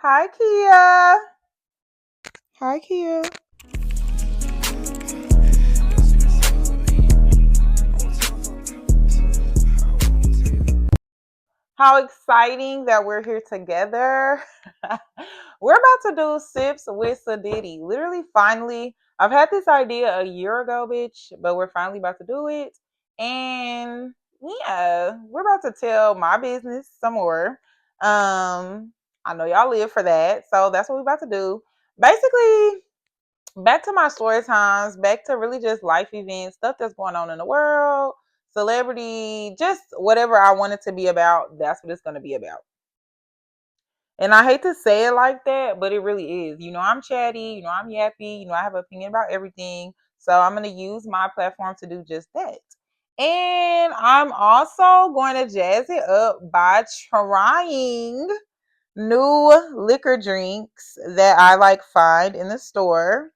Hi, Kia. Hi, Kia. How exciting that we're here together. We're about to do sips with Cyditty. Literally, finally, I've had this idea a year ago, bitch, but we're finally about to do it. And yeah, we're about to tell my business some more. I know y'all live for that, so that's what we're about to do. Basically, back to my story times, back to really just life events, stuff that's going on in the world, celebrity, just whatever I want it to be about, that's what it's going to be about. And I hate to say it like that, but it really is. I'm chatty, I'm yappy, I have an opinion about everything. So I'm going to use my platform to do just that. And I'm also going to jazz it up by trying new liquor drinks that I find in the store.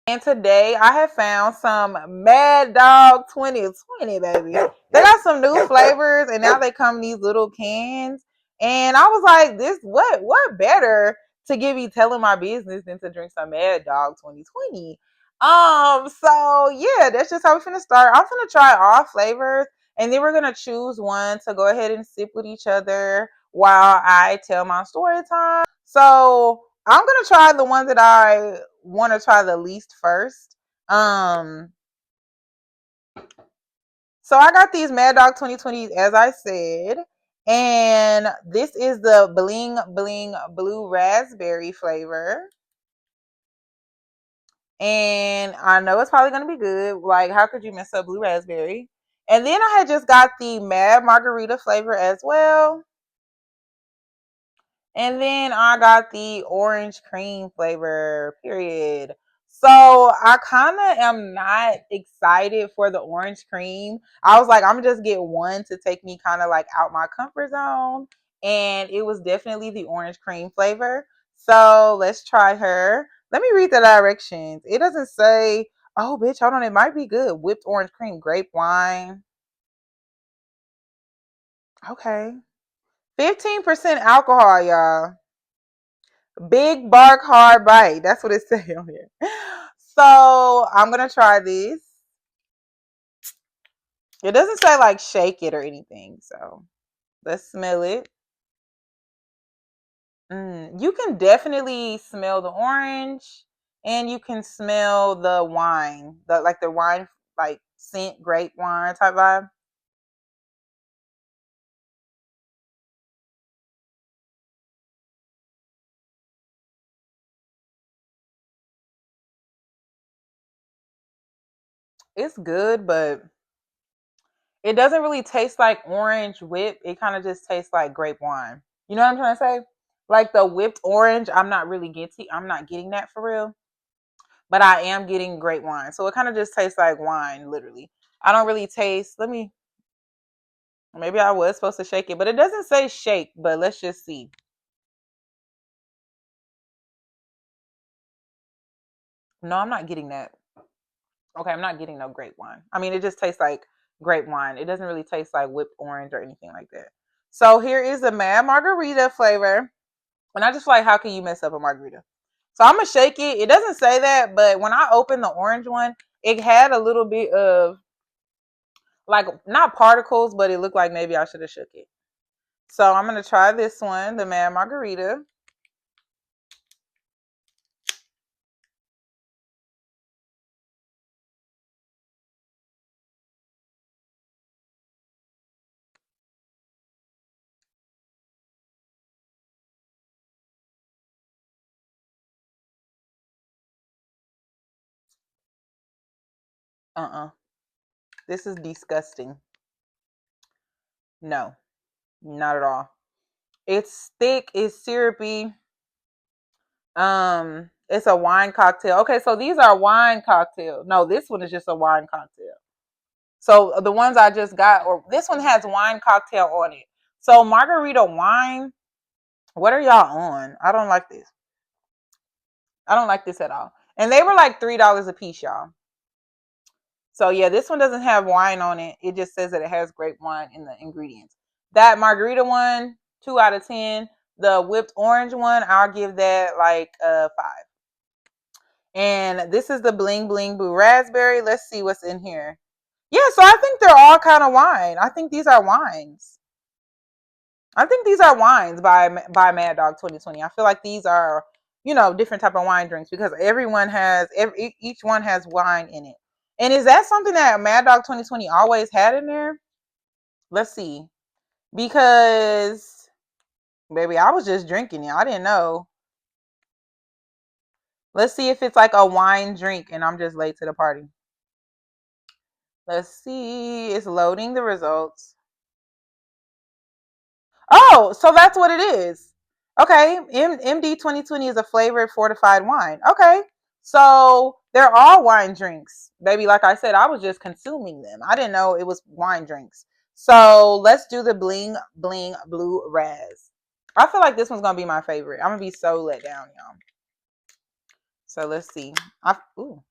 And today I have found some Mad Dog 2020, baby. They got some new flavors and now they come in these little cans. And I was like, this what better to give me telling my business than to drink some Mad Dog 2020. So yeah, that's just how we're gonna start. I'm gonna try all flavors and then we're gonna choose one to go ahead and sip with each other while I tell my story time. So I'm gonna try the one that I want to try the least first. Um, so I got these Mad Dog 2020s, as I said, and this is the Bling Bling Blue Raspberry flavor. And I know it's probably gonna be good. Like, how could you mess up blue raspberry? And then I had just got the Mad Margarita flavor as well. And then I got the orange cream flavor, period. So I kind of am not excited for the orange cream. I was like, I'm gonna just get one to take me kind of out my comfort zone. And it was definitely the orange cream flavor. So let's try her. Let me read the directions. It doesn't say, oh, bitch, hold on. It might be good. Whipped orange cream, grape wine. Okay. 15% alcohol, y'all. Big bark hard bite. That's what it says on here. So I'm gonna try this. It doesn't say shake it or anything. So let's smell it. You can definitely smell the orange, and you can smell the wine, the wine scent, grape wine type vibe. It's good, but it doesn't really taste like orange whip. It kind of just tastes like grape wine. You know what I'm trying to say? Like the whipped orange, I'm not getting that for real. But I am getting grape wine. So it kind of just tastes like wine, literally. I don't really taste. Maybe I was supposed to shake it, but it doesn't say shake, but let's just see. No, I'm not getting that. Okay, I'm not getting no grape wine. I mean, it just tastes like grape wine. It doesn't really taste like whipped orange or anything like that. So here is the Mad Margarita flavor. And I just like, how can you mess up a margarita? So I'm gonna shake it. It doesn't say that, but when I opened the orange one, it had a little bit of not particles, but it looked like maybe I should have shook it. So I'm gonna try this one, the Mad Margarita. This is disgusting. No, not at all. It's thick, it's syrupy. It's a wine cocktail. Okay, so these are wine cocktail. No, this one is just a wine cocktail. So the ones I just got, or this one has wine cocktail on it. So margarita wine, what are y'all on? I don't like this. I don't like this at all. And they were like $3 a piece, y'all. So yeah, this one doesn't have wine on it. It just says that it has grape wine in the ingredients. That margarita one, 2 out of 10. The whipped orange one, I'll give that like a 5. And this is the bling bling blue raspberry. Let's see what's in here. Yeah, so I think they're all kind of wine. I think these are wines. I think these are wines by Mad Dog 2020. I feel like these are, different type of wine drinks because each one has wine in it. And is that something that Mad Dog 2020 always had in there? Let's see. Because baby, I was just drinking it. I didn't know. Let's see if it's like a wine drink and I'm just late to the party. Let's see. It's loading the results. Oh, so that's what it is. Okay, MD 2020 is a flavored fortified wine. Okay, so they're all wine drinks, baby. Like I said, I was just consuming them. I didn't know it was wine drinks. So let's do the bling bling blue raz. I feel like this one's gonna be my favorite. I'm gonna be so let down, y'all. So let's see. I feel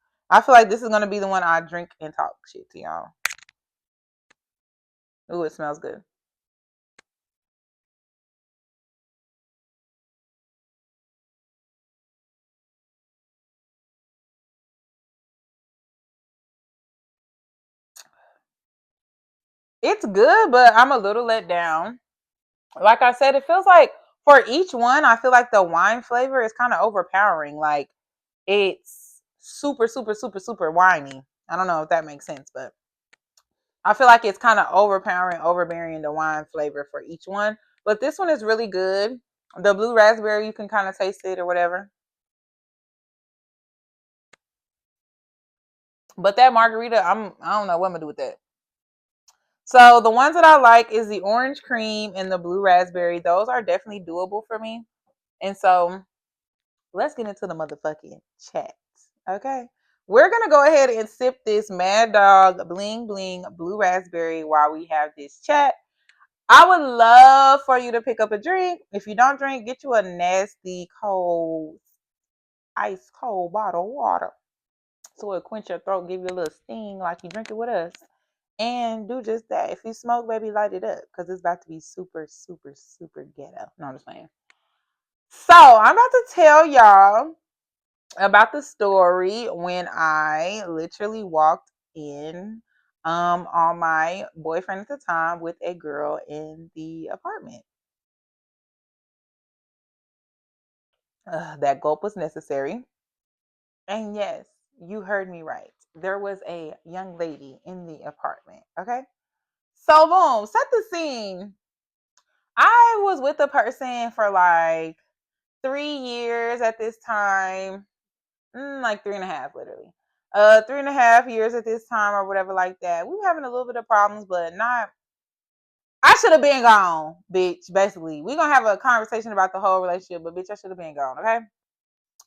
like this is gonna be the one I drink and talk shit to y'all. Ooh, it smells good. It's good, but I'm a little let down. Like I said, it feels like for each one, I feel like the wine flavor is kind of overpowering. Like it's super, super, super, super winey. I don't know if that makes sense, but I feel like it's kind of overpowering, overbearing the wine flavor for each one. But this one is really good. The blue raspberry, you can kind of taste it or whatever. But that margarita, I don't know what I'm gonna do with that. So the ones that I like is the orange cream and the blue raspberry. Those are definitely doable for me. And so let's get into the motherfucking chat. Okay. We're gonna go ahead and sip this Mad Dog Bling Bling Blue Raspberry while we have this chat. I would love for you to pick up a drink. If you don't drink, get you a nasty cold, ice cold bottle of water. So it'll quench your throat, give you a little sting like you drink it with us. And do just that. If you smoke, baby, light it up. Because it's about to be super, super, super ghetto. No, I'm just playing. So I'm about to tell y'all about the story when I literally walked in on my boyfriend at the time with a girl in the apartment. That gulp was necessary. And yes, you heard me right. There was a young lady in the apartment. Okay. So, boom, set the scene. I was with a person for like 3 years at this time. Like 3.5, literally. 3.5 years at this time, or whatever, like that. We were having a little bit of problems, but not. I should have been gone, bitch. Basically, we're gonna have a conversation about the whole relationship, but bitch, I should have been gone. Okay,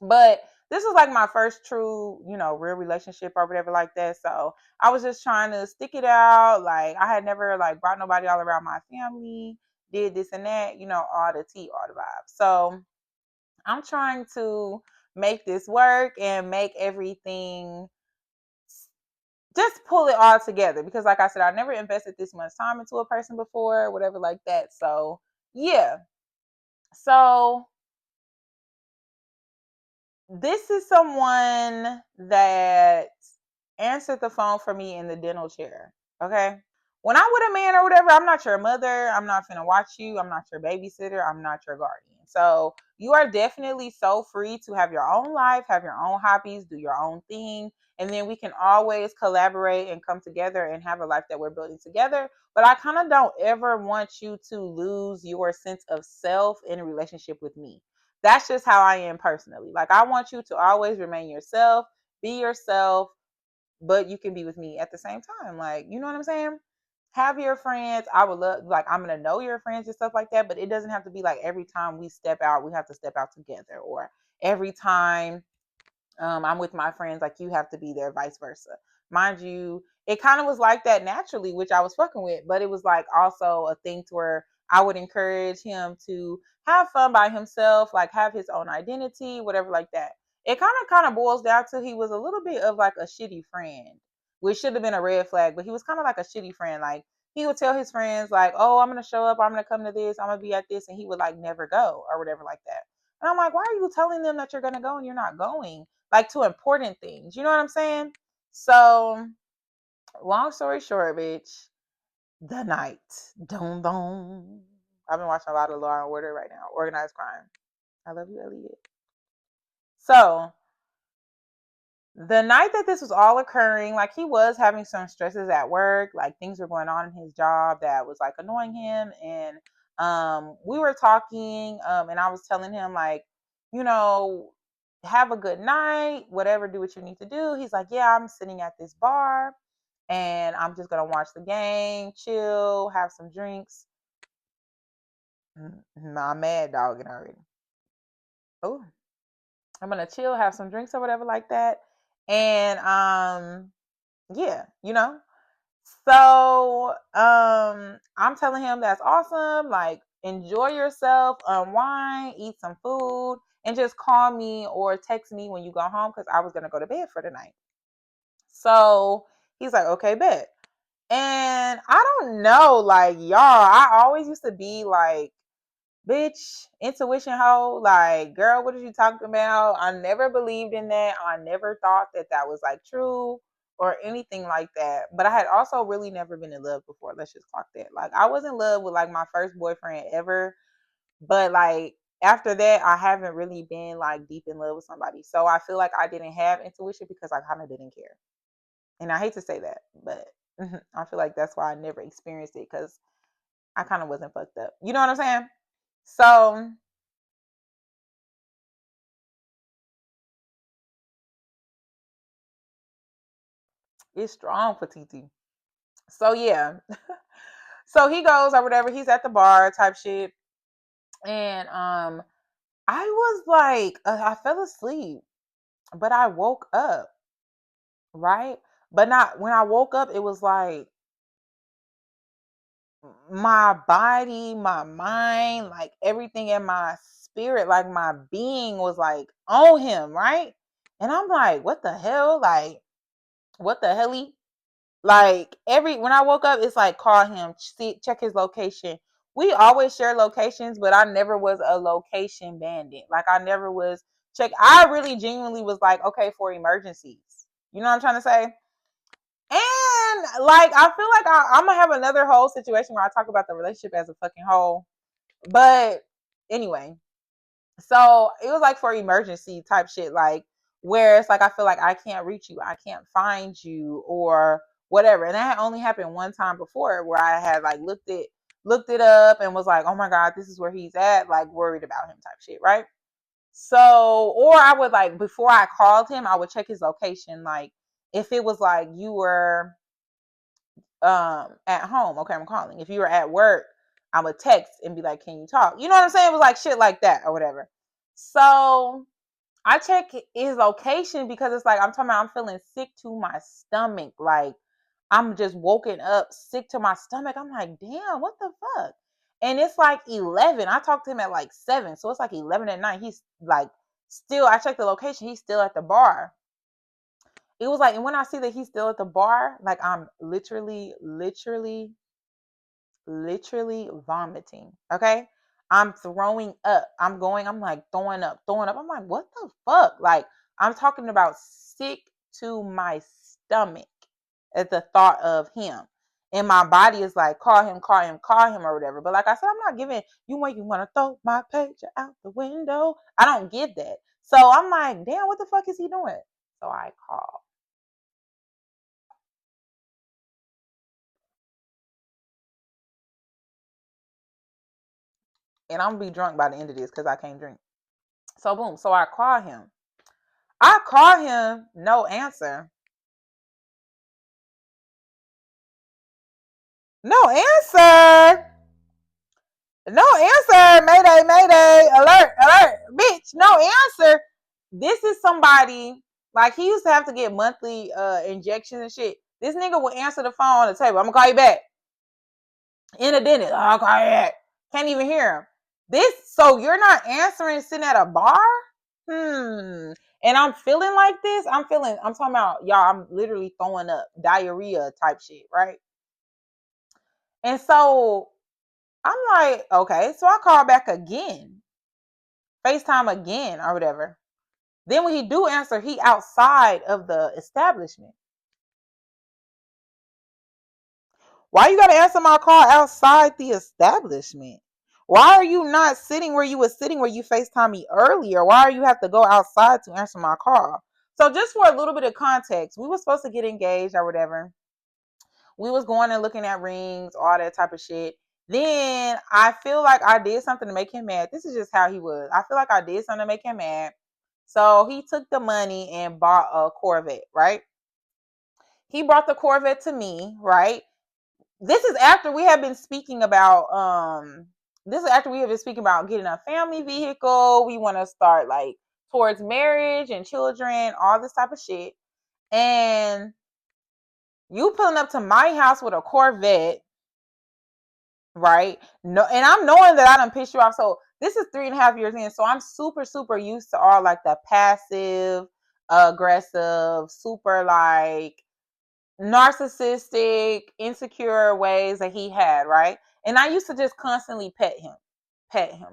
but this was like my first true, real relationship or whatever, like that. So I was just trying to stick it out. Like I had never like brought nobody all around my family, did this and that, all the tea, all the vibes. So I'm trying to make this work and make everything just pull it all together because like I said, I never invested this much time into a person before, whatever like that. So yeah. So this is someone that answered the phone for me in the dental chair. Okay. When I'm with a man or whatever, I'm not your mother. I'm not finna watch you. I'm not your babysitter. I'm not your guardian. So you are definitely so free to have your own life, have your own hobbies, do your own thing. And then we can always collaborate and come together and have a life that we're building together. But I kind of don't ever want you to lose your sense of self in a relationship with me. That's just how I am personally. Like, I want you to always remain yourself, be yourself, but you can be with me at the same time. Like, you know what I'm saying? Have your friends. I would love, like, I'm gonna know your friends and stuff like that, but it doesn't have to be like every time we step out, we have to step out together, or every time I'm with my friends, like you have to be there, vice versa. Mind you, it kind of was like that naturally, which I was fucking with, but it was like also a thing to where I would encourage him to have fun by himself, like have his own identity, whatever like that. It kind of boils down to he was a little bit of like a shitty friend, which should have been a red flag, but he was kind of like a shitty friend. Like he would tell his friends like, "Oh, I'm gonna show up. I'm gonna come to this. I'm gonna be at this," and he would like never go or whatever like that. And I'm like, why are you telling them that you're gonna go and you're not going? Like to important things. You know what I'm saying? So, long story short, bitch, the night. Dum dum. I've been watching a lot of Law and Order right now. Organized crime. I love you, Elliot. So the night that this was all occurring, like he was having some stresses at work, like things were going on in his job that was like annoying him. And we were talking, and I was telling him, like, you know, have a good night, whatever, do what you need to do. He's like, yeah, I'm sitting at this bar and I'm just gonna watch the game, chill, have some drinks. I'm mad dogging already. Oh, I'm gonna chill, have some drinks or whatever like that. And yeah, you know. So I'm telling him that's awesome. Like, enjoy yourself, unwind, eat some food, and just call me or text me when you go home because I was gonna go to bed for the night. So he's like, okay, bet. And I don't know, like, y'all, I always used to be like, bitch, intuition hoe, like, girl, what are you talking about? I never believed in that. I never thought that that was like true or anything like that. But I had also really never been in love before. Let's just clock that. Like, I was in love with like my first boyfriend ever, but like after that, I haven't really been like deep in love with somebody. So I feel like I didn't have intuition because I kind of didn't care. And I hate to say that, but I feel like that's why I never experienced it because I kind of wasn't fucked up. You know what I'm saying? So it's strong for TT. So yeah. So he goes or whatever, he's at the bar type shit. And I was like, I fell asleep, but I woke up, right? But not when I woke up, it was like my body, my mind, like everything in my spirit, like my being was like on him, right? And I'm like, what the hell? Like, what the hell? Like every when I woke up, it's like call him, see, check his location. We always share locations, but I never was a location bandit. Like I never was check. I really genuinely was like, okay, for emergencies. You know what I'm trying to say? And like I feel like I'm gonna have another whole situation where I talk about the relationship as a fucking whole. But anyway, so it was like for emergency type shit, like where it's like I feel like I can't reach you, I can't find you, or whatever. And that had only happened one time before where I had like looked it up and was like, oh my god, this is where he's at, like worried about him type shit, right? So, or I would like before I called him, I would check his location, like if it was like you were at home, okay, I'm calling. If you were at work, I would text and be like, can you talk? You know what I'm saying? It was like shit like that or whatever. So I check his location because it's like I'm talking about I'm feeling sick to my stomach. Like I'm just woken up sick to my stomach. I'm like, damn, what the fuck? And it's like 11. I talked to him at like 7. So it's like 11 at night. He's like still, I checked the location. He's still at the bar. It was like, and when I see that he's still at the bar, like I'm literally vomiting. Okay. I'm throwing up. I'm like throwing up. I'm like, what the fuck? Like, I'm talking about sick to my stomach at the thought of him. And my body is like, call him, or whatever. But like I said, I'm not giving you when you want to throw my page out the window. I don't get that. So I'm like, damn, what the fuck is he doing? So I call. And I'm gonna be drunk by the end of this because I can't drink. So boom. So I call him. I call him, no answer. No answer. No answer. Mayday, mayday. Alert, alert. Bitch, no answer. This is somebody, like he used to have to get monthly injections and shit. This nigga will answer the phone on the table. I'm gonna call you back. In a dentist. Oh, I'll call you back. Can't even hear him. This, so you're not answering sitting at a bar? And I'm feeling like this. I'm talking about, y'all, I'm literally throwing up diarrhea type shit, right? And so I'm like, okay. So I call back again, FaceTime again or whatever. Then when he do answer, he outside of the establishment. Why you gotta answer my call outside the establishment? Why are you not sitting where you was sitting where you FaceTime me earlier? Why do you have to go outside to answer my call? So just for a little bit of context, we were supposed to get engaged or whatever. We was going and looking at rings, all that type of shit. Then I feel like I did something to make him mad. This is just how he was. I feel like I did something to make him mad. So he took the money and bought a Corvette, right? He brought the Corvette to me, right? This is after we have been speaking about this is after we have been speaking about getting a family vehicle. We want to start like towards marriage and children, all this type of shit. And you pulling up to my house with a Corvette, right? No, and I'm knowing that I done pissed you off. So this is 3.5 years in. So I'm super, super used to all like the passive, aggressive, super like narcissistic, insecure ways that he had, right? And I used to just constantly pet him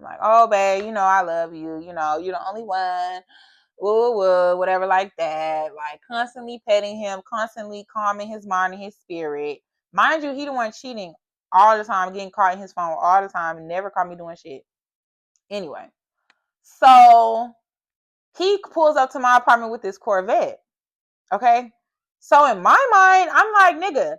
like, oh, babe, I love you. You're the only one. Woo, woo, whatever, like that. Like constantly petting him, constantly calming his mind and his spirit. Mind you, he the one cheating all the time, getting caught in his phone all the time, and never caught me doing shit. Anyway, so he pulls up to my apartment with this Corvette. Okay. So in my mind, I'm like, nigga,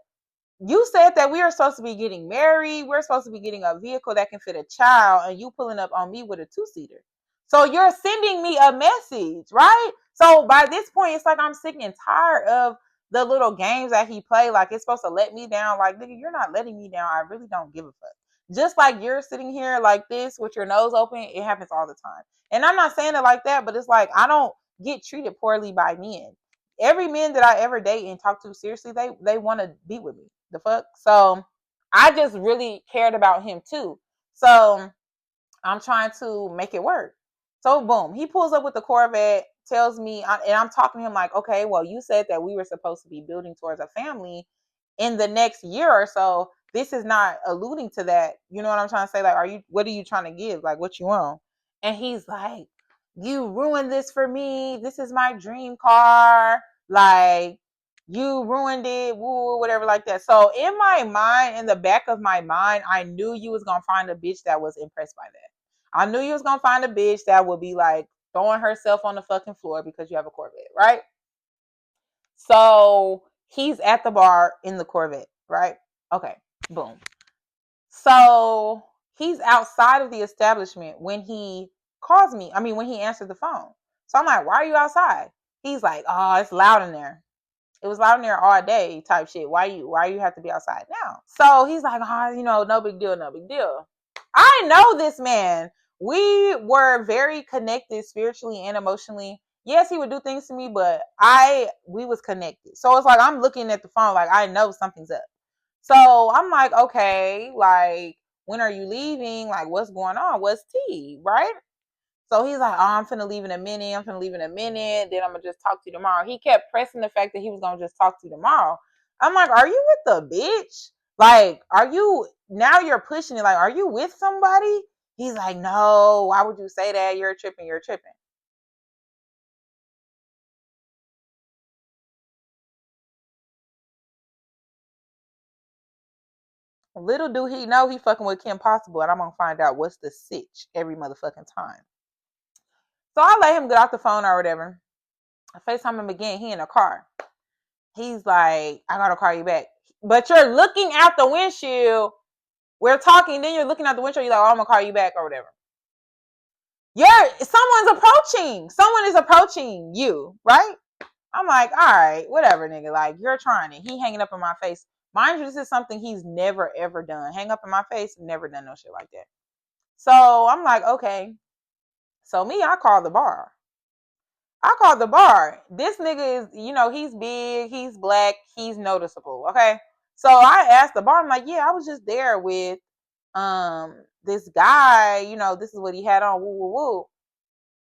you said that we are supposed to be getting married. We're supposed to be getting a vehicle that can fit a child, and you pulling up on me with a two-seater. So you're sending me a message, right? So by this point, it's like I'm sick and tired of the little games that he play. Like it's supposed to let me down. Like, nigga, you're not letting me down. I really don't give a fuck. Just like you're sitting here like this with your nose open, it happens all the time. And I'm not saying it like that, but it's like I don't get treated poorly by men. Every man that I ever date and talk to seriously, they want to be with me. The fuck? So I just really cared about him too. So I'm trying to make it work. So boom, he pulls up with the Corvette, tells me, and I'm talking to him like, okay, well, you said that we were supposed to be building towards a family in the next year or so. This is not alluding to that. You know what I'm trying to say? Like, what are you trying to give? Like, what you want? And he's like, you ruined this for me. This is my dream car. Like, you ruined it, woo, whatever, like that. So in my mind, in the back of my mind, I knew you was gonna find a bitch that was impressed by that. I knew you was gonna find a bitch that would be like throwing herself on the fucking floor because you have a Corvette, right? So he's at the bar in the Corvette, right? Okay, boom. So he's outside of the establishment when he calls me. I mean, when he answered the phone. So I'm like, why are you outside? He's like, oh, it's loud in there. It was loud in there all day type shit. Why you have to be outside now? So he's like, no big deal, no big deal. I know this man. We were very connected spiritually and emotionally. Yes, he would do things to me, but we was connected. So it's like I'm looking at the phone like I know something's up. So I'm like, okay, like when are you leaving? Like what's going on? What's tea, right? So he's like, oh, I'm finna leave in a minute. I'm finna leave in a minute. Then I'm gonna just talk to you tomorrow. He kept pressing the fact that he was gonna just talk to you tomorrow. I'm like, are you with the bitch? Like, are you now you're pushing it? Like, are you with somebody? He's like, no, why would you say that? You're tripping, you're tripping. Little do he know he fucking with Kim Possible, and I'm gonna find out what's the sitch every motherfucking time. So I let him get off the phone or whatever. I FaceTime him again. He in a car. He's like, I gotta call you back. But you're looking out the windshield. We're talking, then you're looking out the windshield. You're like, oh, I'm gonna call you back or whatever. Someone's approaching. Someone is approaching you, right? I'm like, all right, whatever, nigga. Like, you're trying it. He hanging up in my face. Mind you, this is something he's never ever done. Hang up in my face, never done no shit like that. So I'm like, okay. So me, I call the bar. I called the bar. This nigga is, he's big, he's black, he's noticeable. Okay. So I asked the bar, I'm like, yeah, I was just there with this guy, this is what he had on, woo woo woo.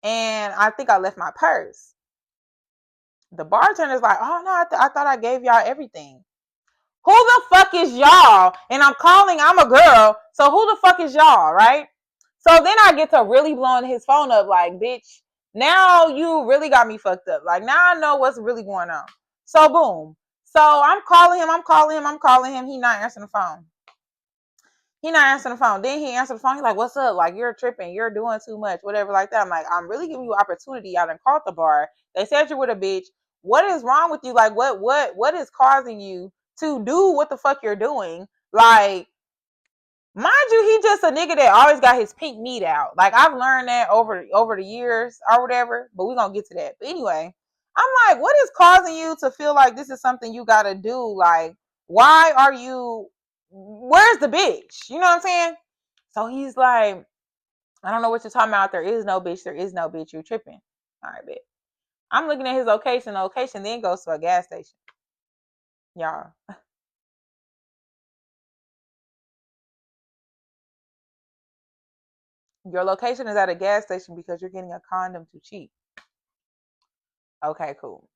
And I think I left my purse. The bartender's like, oh no, I thought I gave y'all everything. Who the fuck is y'all? And I'm calling, I'm a girl. So who the fuck is y'all, right? So then I get to really blowing his phone up like, bitch, now you really got me fucked up. Like, now I know what's really going on. So boom. So I'm calling him, I'm calling him. He not answering the phone. He not answering the phone. Then he answered the phone. He's like, what's up? Like, you're tripping. You're doing too much. Whatever like that. I'm like, I'm really giving you opportunity. I done called the bar. They said you're with a bitch. What is wrong with you? Like, what is causing you to do what the fuck you're doing? Like, mind you, he just a nigga that always got his pink meat out. Like, I've learned that over the years or whatever. But we're going to get to that. But anyway, I'm like, what is causing you to feel like this is something you got to do? Like, why are you, where's the bitch? You know what I'm saying? So he's like, I don't know what you're talking about. There is no bitch. There is no bitch. You're tripping. All right, bitch. I'm looking at his location. The location then goes to a gas station. Y'all. Your location is at a gas station because you're getting a condom to cheat. Okay, cool.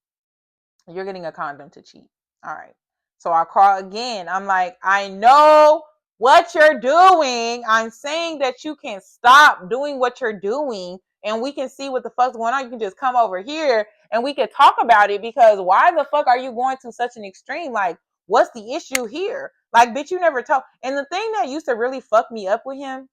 You're getting a condom to cheat. All right. So I call again. I'm like, I know what you're doing. I'm saying that you can stop doing what you're doing and we can see what the fuck's going on. You can just come over here and we can talk about it, because why the fuck are you going to such an extreme? Like, what's the issue here? Like, bitch, you never told. And the thing that used to really fuck me up with him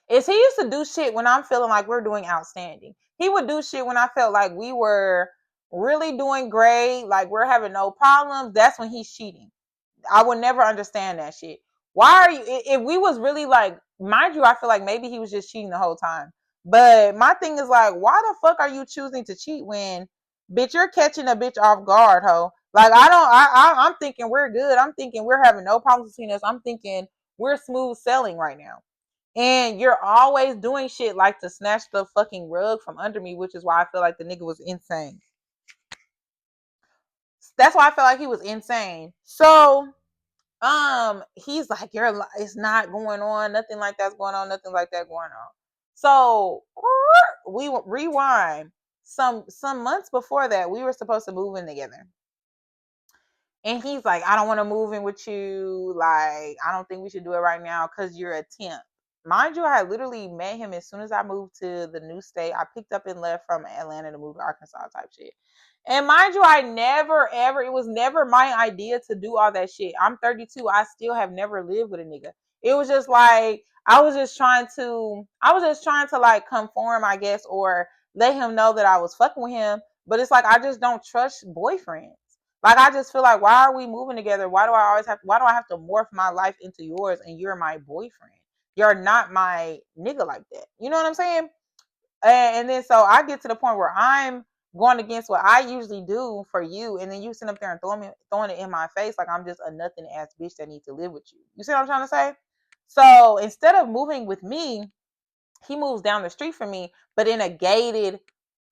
is he used to do shit when I'm feeling like we're doing outstanding. He would do shit when I felt like we were really doing great, like we're having no problems. That's when he's cheating. I would never understand that shit. Why are you, if we was really like, mind you, I feel like maybe he was just cheating the whole time. But my thing is like, why the fuck are you choosing to cheat when, bitch, you're catching a bitch off guard, ho? Like, I'm thinking we're good. I'm thinking we're having no problems between us. I'm thinking we're smooth sailing right now. And you're always doing shit like to snatch the fucking rug from under me, which is why I feel like the nigga was insane. That's why I felt like he was insane. So, he's like, it's not going on, nothing like that's going on, nothing like that going on. So we rewind. Some months before that, we were supposed to move in together. And he's like, I don't want to move in with you. Like, I don't think we should do it right now because you're a temp. Mind you, I literally met him as soon as I moved to the new state. I picked up and left from Atlanta to move to Arkansas type shit. And mind you, I never, ever, it was never my idea to do all that shit. I'm 32. I still have never lived with a nigga. It was just like, I was just trying to like conform, I guess, or let him know that I was fucking with him. But it's like, I just don't trust boyfriends. Like, I just feel like, why are we moving together? Why do I have to morph my life into yours and you're my boyfriend? You're not my nigga like that. You know what I'm saying? And then so I get to the point where I'm going against what I usually do for you, and then you sit up there and throwing it in my face like I'm just a nothing ass bitch that needs to live with you. You see what I'm trying to say? So instead of moving with me, he moves down the street from me, but in a gated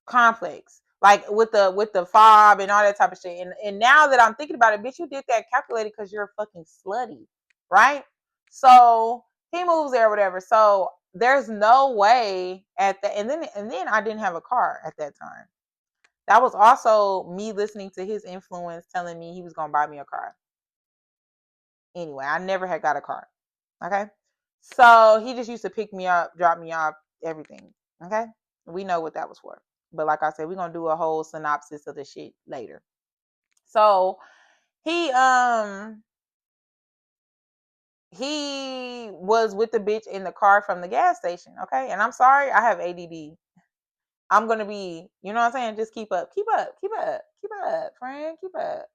complex, like with the fob and all that type of shit. And now that I'm thinking about it, bitch, you did that calculated because you're fucking slutty, right? So he moves there or whatever. So there's no way at that. And then I didn't have a car at that time. That was also me listening to his influence telling me he was gonna buy me a car. Anyway, I never had got a car. Okay. So he just used to pick me up, drop me off, everything. Okay. We know what that was for. But like I said, we're gonna do a whole synopsis of the shit later. So he he was with the bitch in the car from the gas station. Okay. And I'm sorry, I have ADD. I'm gonna be, you know what I'm saying? Just keep up, friend, keep up.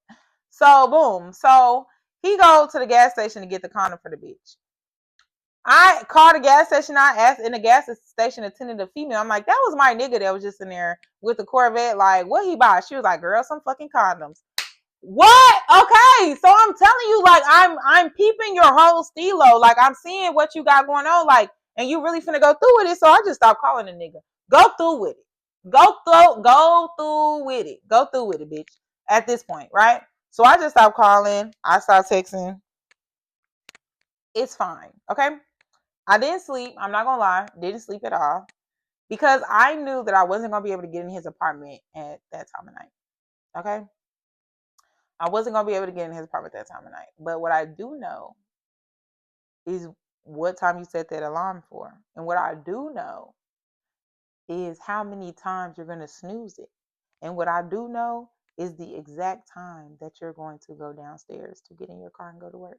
So boom. So he go to the gas station to get the condom for the bitch. I called the gas station. I asked in the gas station attendant, a female. I'm like, that was my nigga that was just in there with the Corvette. Like, what he buy? She was like, girl, some fucking condoms. What? Okay, so I'm telling you, like, I'm peeping your whole stilo. Like, I'm seeing what you got going on. Like, and you really finna go through with it. So I just stopped calling the nigga. Go through with it. Go through with it. Go through with it, bitch. At this point, right? So I just stopped calling. I stopped texting. It's fine. Okay. I didn't sleep. I'm not gonna lie. Didn't sleep at all because I knew that I wasn't gonna be able to get in his apartment at that time of night. Okay. I wasn't gonna be able to get in his apartment that time of night. But what I do know is what time you set that alarm for. And what I do know is how many times you're gonna snooze it. And what I do know is the exact time that you're going to go downstairs to get in your car and go to work.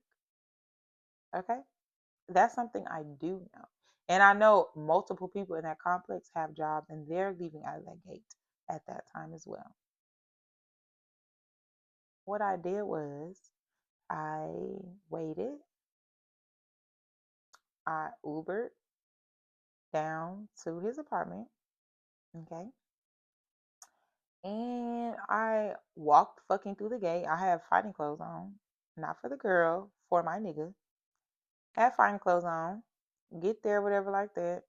Okay? That's something I do know. And I know multiple people in that complex have jobs and they're leaving out of that gate at that time as well. What I did was I waited, I Ubered down to his apartment, okay? And I walked fucking through the gate. I have fighting clothes on, not for the girl, for my nigga. Had fighting clothes on, get there, whatever, like that.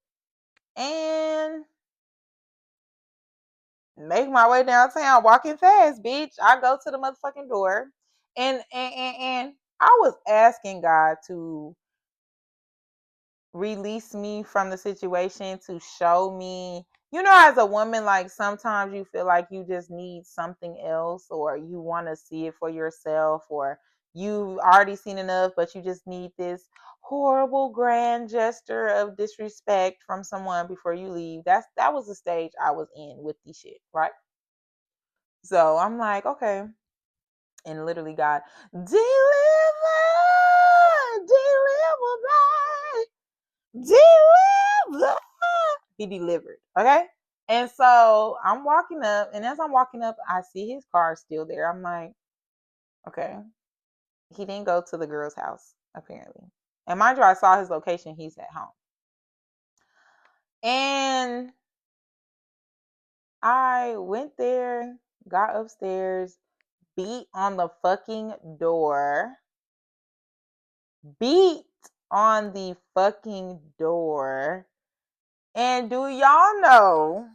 And make my way downtown, walking fast, bitch. I go to the motherfucking door, and I was asking God to release me from the situation, to show me, as a woman, like sometimes you feel like you just need something else, or you want to see it for yourself, or you've already seen enough, but you just need this horrible grand gesture of disrespect from someone before you leave. That was the stage I was in with this shit, right? So I'm like, okay. And literally God, deliver, deliver. He delivered. Okay. And so I'm walking up, and as I'm walking up, I see his car still there. I'm like, okay. He didn't go to the girl's house, apparently. And mind you, I saw his location. He's at home. And I went there, got upstairs, beat on the fucking door. Beat on the fucking door. And do y'all know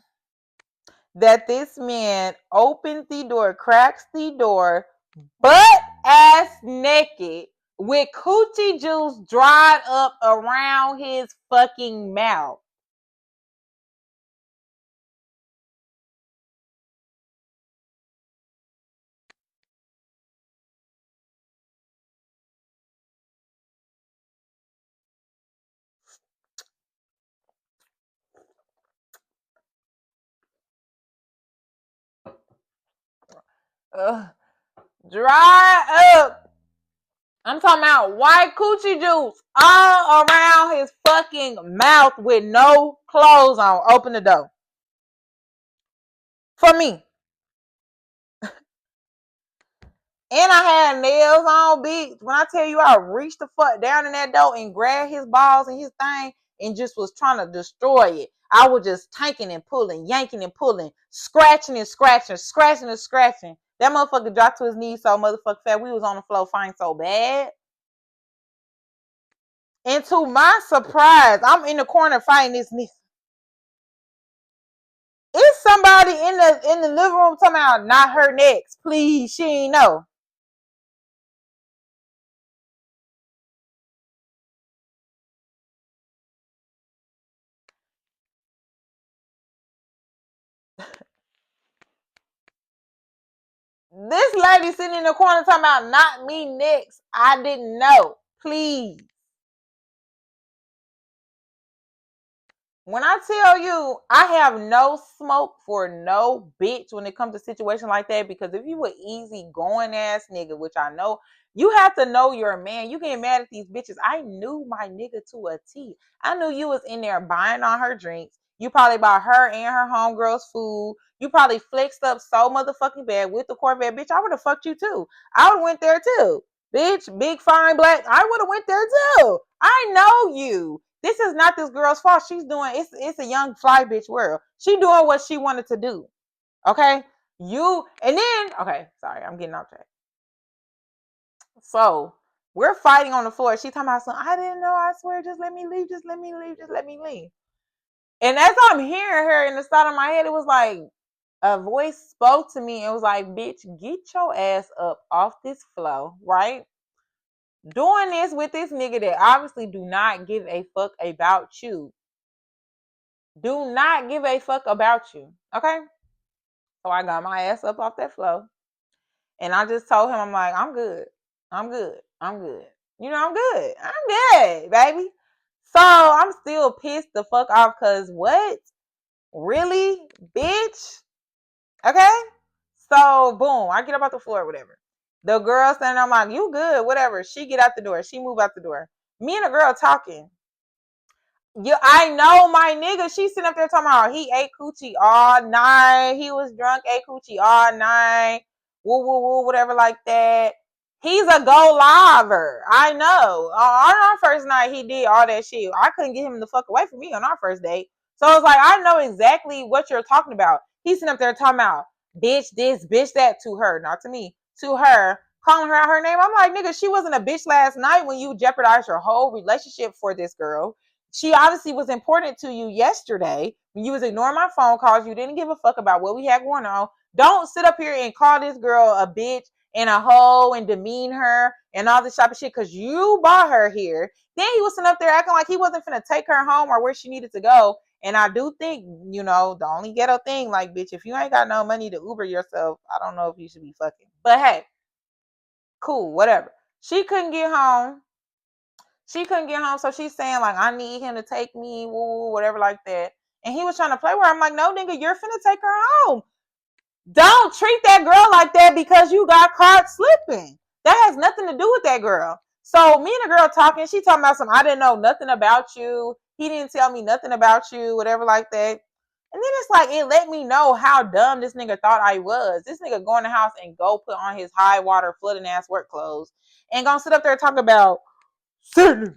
that this man opens the door, cracks the door, butt ass naked, with coochie juice dried up around his fucking mouth? Ugh. Dry up. I'm talking about white coochie juice all around his fucking mouth with no clothes on. Open the door. For me. And I had nails on, bitch. When I tell you I reached the fuck down in that door and grabbed his balls and his thing and just was trying to destroy it. I was just tanking and pulling, yanking and pulling, scratching and scratching, scratching and scratching. That motherfucker dropped to his knees so motherfucking fat. We was on the floor fighting so bad. And to my surprise, I'm in the corner fighting this nigga. It's somebody in the living room talking about not her next. Please, she ain't know. This lady sitting in the corner talking about not me next. I didn't know. Please. When I tell you I have no smoke for no bitch when it comes to situations like that, because if you were easy going ass nigga, which I know, you have to know you're a man. You get mad at these bitches. I knew my nigga to a T. I knew you was in there buying on her drinks. You probably bought her and her homegirls food. You probably flexed up so motherfucking bad with the Corvette, bitch. I would have fucked you too. I would have went there too, bitch. Big fine black. I would have went there too. I know you. This is not this girl's fault. She's doing it's a young fly bitch world. She doing what she wanted to do. Okay? You and then okay, sorry, I'm getting off track. So we're fighting on the floor. She talking about something. I didn't know, I swear, just let me leave, just let me leave, just let me leave. And as I'm hearing her in the side of my head, it was like a voice spoke to me and was like, bitch, get your ass up off this floor, right? Doing this with this nigga that obviously do not give a fuck about you. Do not give a fuck about you. Okay? So I got my ass up off that floor. And I just told him, I'm like, I'm good. I'm good. I'm good. You know, I'm good. I'm good, baby. So I'm still pissed the fuck off because what? Really? Bitch? Okay? So boom, I get up off the floor, whatever. The girl standing, I'm like, you good, whatever. She get out the door. She move out the door. Me and the girl talking. Yeah, I know my nigga. She sitting up there talking about he ate coochie all night. He was drunk, ate coochie all night. Woo woo woo, whatever like that. He's a go liver. I know. On our first night, he did all that shit. I couldn't get him the fuck away from me on our first date. So it's like I know exactly what you're talking about. He's sitting up there talking about bitch this, bitch that to her, not to me, to her, calling her out her name. I'm like, nigga, she wasn't a bitch last night when you jeopardized your whole relationship for this girl. She obviously was important to you yesterday when you was ignoring my phone calls. You didn't give a fuck about what we had going on. Don't sit up here and call this girl a bitch and a hoe and demean her and all this type of shit because you bought her here. Then he was sitting up there acting like he wasn't finna take her home or where she needed to go. And I do think, you know, the only ghetto thing, like, bitch, if you ain't got no money to Uber yourself, I don't know if you should be fucking. But hey, cool, whatever. She couldn't get home. So she's saying, like, I need him to take me, woo, whatever, like that. And he was trying to play with her. I'm like, no, nigga, you're finna take her home. Don't treat that girl like that because you got caught slipping. That has nothing to do with that girl. So me and the girl talking, she talking about I didn't know nothing about you. He didn't tell me nothing about you, whatever like that. And then it's like, it let me know how dumb this nigga thought I was. This nigga go in the house and go put on his high water flooding ass work clothes and gonna sit up there and talk about Sydney,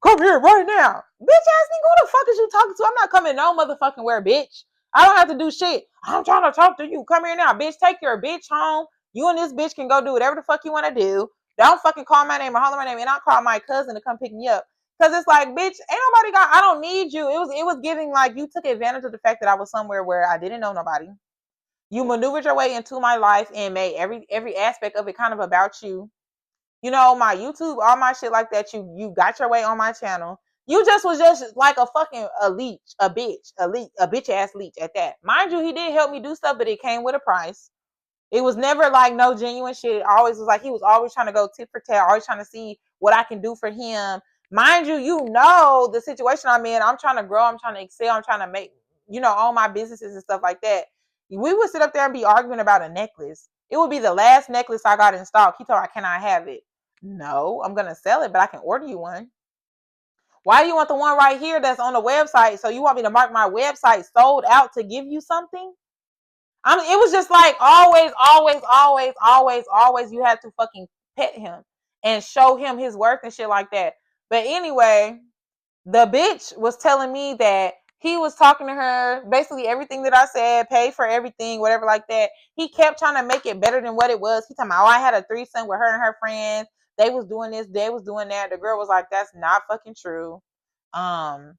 come here right now. Bitch ass nigga, who the fuck is you talking to? I'm not coming no motherfucking where, bitch. I don't have to do shit. I'm trying to talk to you. Come here now, bitch. Take your bitch home. You and this bitch can go do whatever the fuck you want to do. Don't fucking call my name or holler my name. And I'll call my cousin to come pick me up. Cause it's like, bitch, ain't nobody got, I don't need you. It was giving like you took advantage of the fact that I was somewhere where I didn't know nobody. You maneuvered your way into my life and made every aspect of it kind of about you. You know, my YouTube, all my shit like that. You got your way on my channel. You just was just like a fucking a leech, a bitch ass leech at that. Mind you, he did help me do stuff, but it came with a price. It was never like no genuine shit. It always was like he was always trying to go tit for tat, always trying to see what I can do for him. Mind you, you know the situation I'm in. I'm trying to grow. I'm trying to excel. I'm trying to make, you know, all my businesses and stuff like that. We would sit up there and be arguing about a necklace. It would be the last necklace I got in stock. He told me, can I have it? No, I'm gonna sell it, but I can order you one. Why do you want the one right here that's on the website? So you want me to mark my website sold out to give you something? It was just like always you had to fucking pet him and show him his worth and shit like that. But anyway, the bitch was telling me that he was talking to her, basically everything that I said, paid for everything, whatever like that. He kept trying to make it better than what it was. He talking about, I had a threesome with her and her friends. They was doing this, they was doing that. The girl was like, that's not fucking true. Um,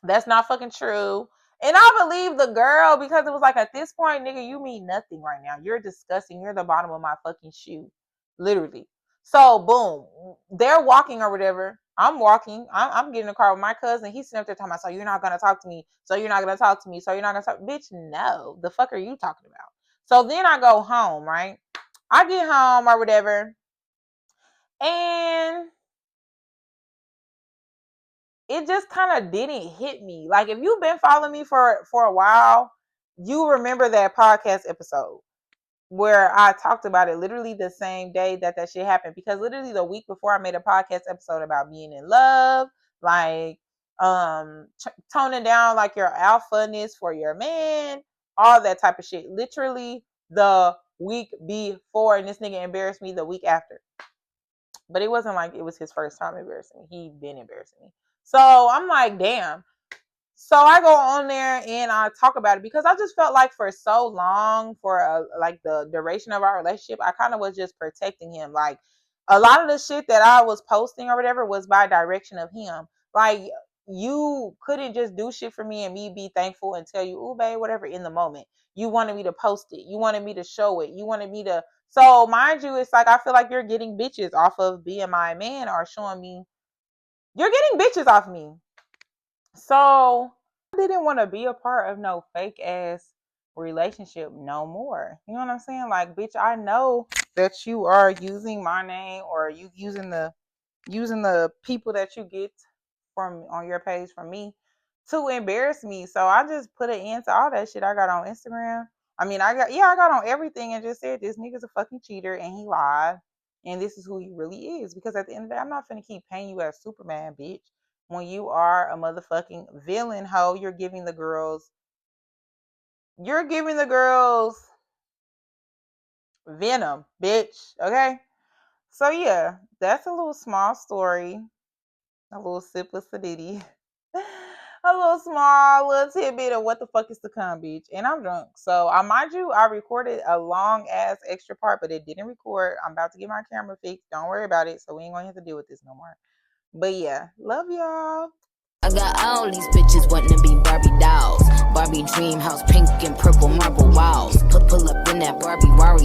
that's not fucking true. And I believe the girl because it was like, at this point, nigga, you mean nothing right now. You're disgusting. You're the bottom of my fucking shoe. Literally. So, boom. They're walking or whatever. I'm walking. I'm getting in the car with my cousin. He's sitting up there talking about, so you're not going to talk to me. So you're not going to talk to me. So you're not going to talk. Bitch, no. The fuck are you talking about? So then I go home, right? I get home or whatever. And it just kind of didn't hit me. Like if you've been following me for a while, you remember that podcast episode where I talked about it literally the same day that shit happened. Because literally the week before I made a podcast episode about being in love, like toning down like your alphaness for your man, all that type of shit. Literally the week before, and this nigga embarrassed me the week after. But it wasn't like it was his first time embarrassing me. He'd been embarrassing me. So I'm like, damn. So I go on there and I talk about it because I just felt like for so long, for like the duration of our relationship, I kind of was just protecting him. Like a lot of the shit that I was posting or whatever was by direction of him. Like you couldn't just do shit for me and me be thankful and tell you, ooh, babe, whatever in the moment. You wanted me to post it. You wanted me to show it. You wanted me to. So mind you, it's like I feel like you're getting bitches off of being my man or showing me. You're getting bitches off me. So I didn't want to be a part of no fake ass relationship no more. You know what I'm saying? Like, bitch, I know that you are using my name, or you using the people that you get from on your page from me to embarrass me. So I just put an end to all that shit I got on Instagram. I mean, I got on everything and just said this nigga's a fucking cheater and he lied. And this is who he really is. Because at the end of the day, I'm not finna keep paying you as Superman, bitch. When you are a motherfucking villain hoe, you're giving the girls venom, bitch. Okay? So yeah, that's a little small story. A little sip of Cyditty. A little tidbit of what the fuck is to come, bitch. And I'm drunk. So mind you, I recorded a long ass extra part, but it didn't record. I'm about to get my camera fixed. Don't worry about it. So we ain't gonna have to deal with this no more. But yeah, love y'all. I got all these bitches wanting to be Barbie dolls. Barbie dream house, pink and purple marble walls. Pull up in that Barbie Rari.